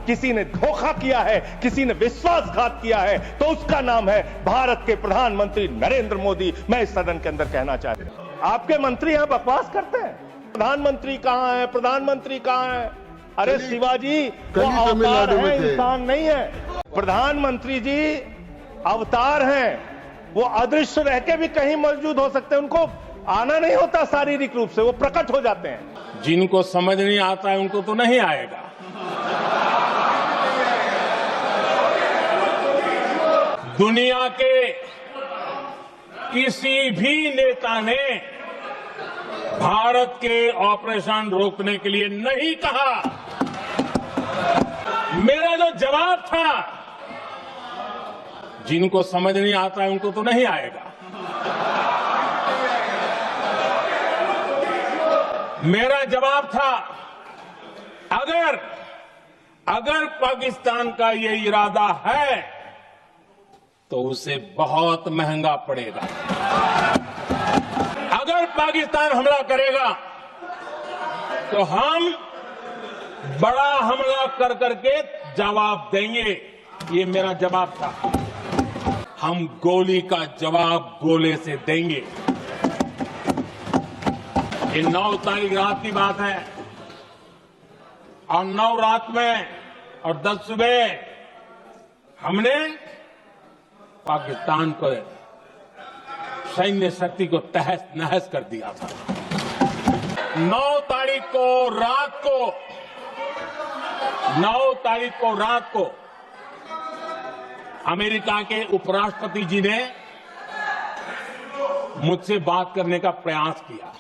किसी ने धोखा किया है, किसी ने विश्वासघात किया है, तो उसका नाम है भारत के प्रधानमंत्री नरेंद्र मोदी। मैं इस सदन के अंदर कहना चाहता हूं, आपके मंत्री यहां बकवास करते हैं, प्रधानमंत्री कहां है, प्रधानमंत्री कहां है? अरे शिवाजी वो अवतार है, इंसान नहीं है। प्रधानमंत्री जी अवतार हैं, वो अदृश्य रह के भी कहीं मौजूद हो सकते हैं, उनको आना नहीं होता शारीरिक रूप से, वो प्रकट हो जाते हैं। जिनको समझ नहीं आता है उनको तो नहीं आएगा। दुनिया के किसी भी नेता ने भारत के ऑपरेशन रोकने के लिए नहीं कहा। मेरा जो जवाब था, जिनको समझ नहीं आता है उनको तो नहीं आएगा। मेरा जवाब था, अगर पाकिस्तान का ये इरादा है तो उसे बहुत महंगा पड़ेगा। अगर पाकिस्तान हमला करेगा तो हम बड़ा हमला कर करके जवाब देंगे। ये मेरा जवाब था। हम गोली का जवाब गोले से देंगे। ये 9 तारीख रात की बात है और 9 रात में और 10 सुबह हमने पाकिस्तान को सैन्य शक्ति को तहस नहस कर दिया था। 9 तारीख को रात को अमेरिका के उपराष्ट्रपति जी ने मुझसे बात करने का प्रयास किया।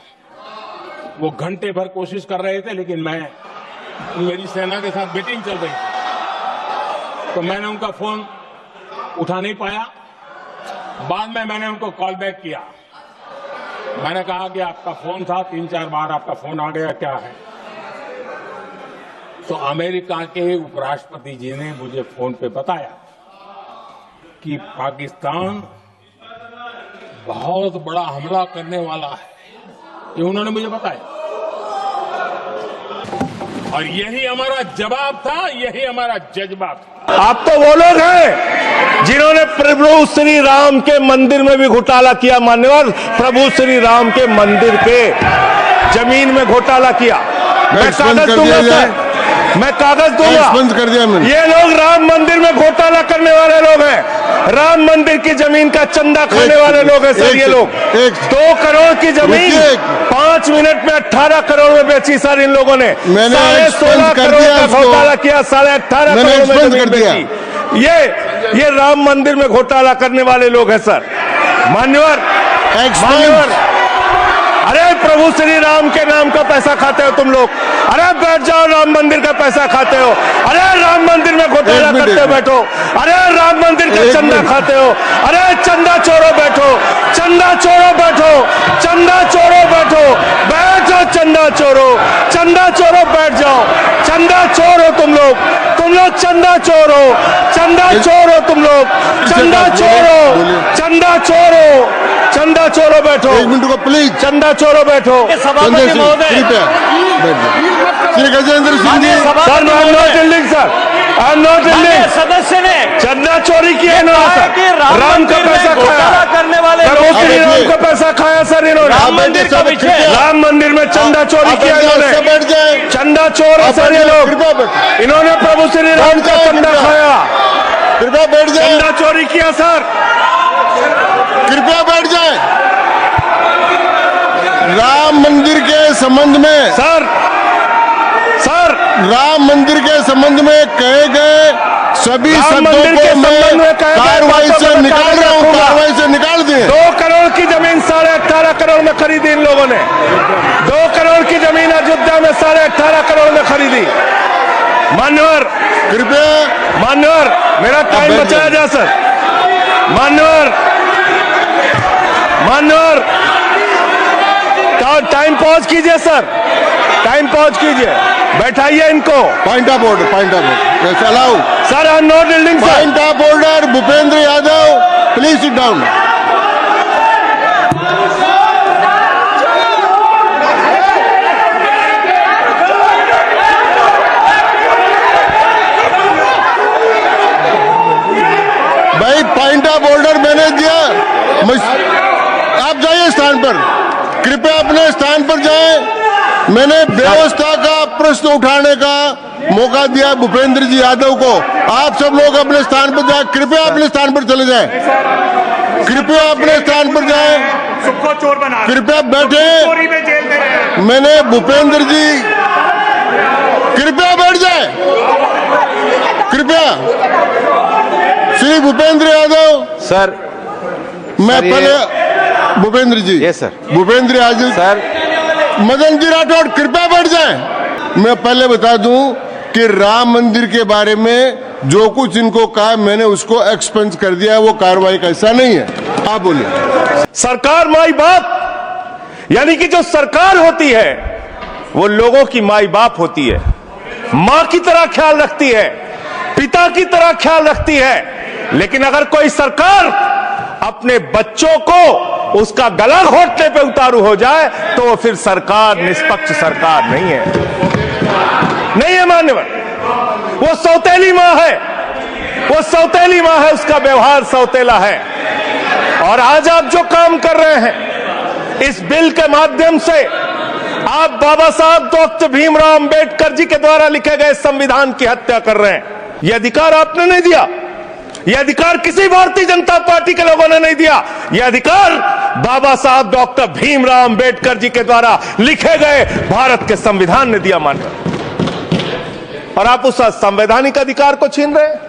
वो घंटे भर कोशिश कर रहे थे, लेकिन मेरी सेना के साथ मीटिंग चल रही थी, तो मैंने उनका फोन उठा नहीं पाया। बाद में मैंने उनको कॉल बैक किया। मैंने कहा कि आपका फोन था, 3-4 बार आपका फोन आ गया, क्या है? तो अमेरिका के उपराष्ट्रपति जी ने मुझे फोन पे बताया कि पाकिस्तान बहुत बड़ा हमला करने वाला है। ये उन्होंने मुझे बताया और यही हमारा जवाब था, यही हमारा जज्बा था। आप तो वो लोग हैं जिन्होंने प्रभु श्री राम के मंदिर में भी घोटाला किया। मान्यवर, प्रभु श्री राम के मंदिर के जमीन में घोटाला किया। मैं कागज दूंगा सर, मैं कागज दूंगा। बंद कर दिया मैंने। ये लोग राम मंदिर में घोटाला करने वाले लोग हैं। राम मंदिर की जमीन का चंदा खाने वाले लोग हैं सर। ये लोग 2 करोड़ की जमीन 5 मिनट में 18 करोड़ में बेची सर इन लोगों ने। 16.5 करोड़ का घोटाला किया, 18.5 करोड़ में जमीन बेची। ये राम मंदिर में घोटाला करने वाले लोग हैं सर। मान्यवर, अरे प्रभु श्री राम के नाम का पैसा खाते हो तुम लोग। अरे बैठ जाओ, राम मंदिर का पैसा खाते हो। अरे राम मंदिर में घोटाला करते हो, बैठो। अरे राम मंदिर का चंदा खाते हो। अरे चंदा चोरो बैठो, चंदा चोरो बैठो, चंदा चोरो बैठो, बैठ जाओ। चंदा चोरो बैठ जाओ। चंदा चोरो तुम लोग चंदा चोरो, चंदा चोरो तुम लोग, चंदा चोरो बैठो। 1 मिनट को प्लीज। चंदा चोरो बैठो। सभापति महोदय, Shri Gajendra Singh ji. Sir I am not yielding sir, I am not yielding. सदस्य ने चंदा चोरी किया इन्होंने, राम का पैसा खाया करने वाले श्री राम का पैसा खाया सर इन्होंने। राम मंदिर का विषय, राम मंदिर में चंदा चोरी किया इन्होंने। बैठ जाए। चंदा चोर है सर ये लोग। इन्होंने प्रभु श्री राम का चंदा खाया। कृपया बैठ जाए। चंदा चोरी किया सर। कृपया बैठ जाए। राम मंदिर के संबंध में सर राम मंदिर के संबंध में कहे गए सभी शब्दों को मैं कार्रवाई से निकाल रहा हूं, कार्रवाई से निकाल दिए। 2 करोड़ की जमीन 18.5 करोड़ में खरीदी इन लोगों ने। 2 करोड़ की जमीन अयोध्या में 18.5 करोड़ में खरीदी। मान्यवर, मेरा टाइम बचाया जाए सर। मान्यवर, टाइम पॉज कीजिए सर, टाइम पॉज कीजिए, बैठाइए इनको। Point of order allow sir. I am not yielding sir. Point of order Bhupendra Yadav, please sit down. Of order मैंने दिया। आप जाइए स्थान पर, कृपया अपने स्थान पर जाएं। मैंने व्यवस्था का प्रश्न उठाने का मौका दिया भूपेंद्र जी यादव को। आप सब लोग अपने स्थान पर जाएं, कृपया अपने स्थान पर चले जाएं, कृपया अपने स्थान पर जाएं, सबको चोर बना, कृपया बैठे। चोरी में जेल दे रहे हैं। मैंने भूपेंद्र जी कृपया बैठ जाए, कृपया। श्री भूपेंद्र यादव सर, मैं सर, पहले Bhupendra ji, yes sir, Bhupendra Yadav sir, Madan ji Rathore कृपया बैठ जाएं। मैं पहले बता दूं कि राम मंदिर के बारे में जो कुछ इनको कहा मैंने उसको एक्सपेंस कर दिया है, वो कार्रवाई का हिस्सा नहीं है। आप बोलिए। सरकार माई बाप, यानी कि जो सरकार होती है वो लोगों की माई बाप होती है, मां की तरह ख्याल रखती है, पिता की तरह ख्याल रखती है। लेकिन अगर कोई सरकार अपने बच्चों को उसका गला घोटने पे उतारू हो जाए तो वो फिर सरकार निष्पक्ष सरकार नहीं है, नहीं है मान्यवर। वो सौतेली मां है, वो सौतेली मां है, उसका व्यवहार सौतेला है। और आज आप जो काम कर रहे हैं इस बिल के माध्यम से, आप बाबा साहब डॉक्टर भीमराव अंबेडकर जी के द्वारा लिखे गए संविधान की हत्या कर रहे हैं। यह अधिकार आपने नहीं दिया, यह अधिकार किसी भारतीय जनता पार्टी के लोगों ने नहीं दिया। यह अधिकार बाबा साहब डॉक्टर भीमराव अंबेडकर जी के द्वारा लिखे गए भारत के संविधान ने दिया मानकर, और आप उस संवैधानिक अधिकार को छीन रहे हैं।